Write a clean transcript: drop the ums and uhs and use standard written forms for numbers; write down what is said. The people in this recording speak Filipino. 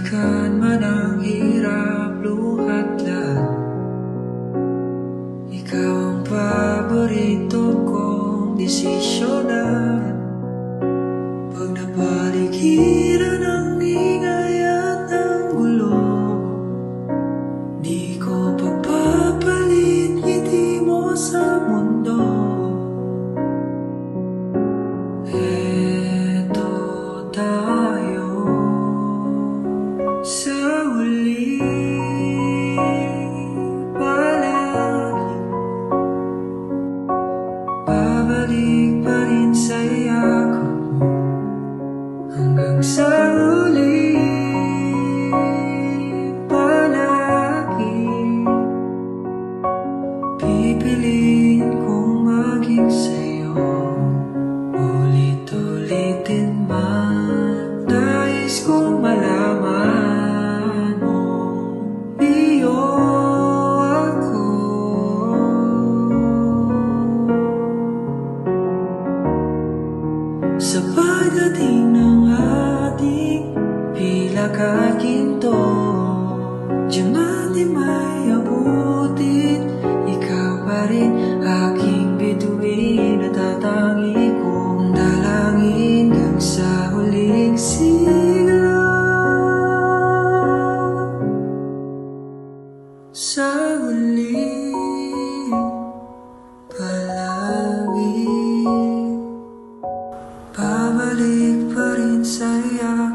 Balikan man ang hirap, luhat lahat. Ikaw ang paborito kong desisyonan. Pag napaligiran ang ingay at ang gulo, di ko papapalit ngiti mo sa mundo. Eto tayo sa huli, palagi babalik pa rin sa yakap mo. Hanggang sa huli, palagi pipiliin kong maging sa'yo. Ulit-ulitin man, nais kong malaman mo, iyo ako. Sa pagdating ng ating pilak at ginto, diyan man di may abutin, ikaw pa rin aking bituin at tatangi kong dalangin hanggang sa huling sigla. Sa huli, palagi babalik pa rin sa'yo.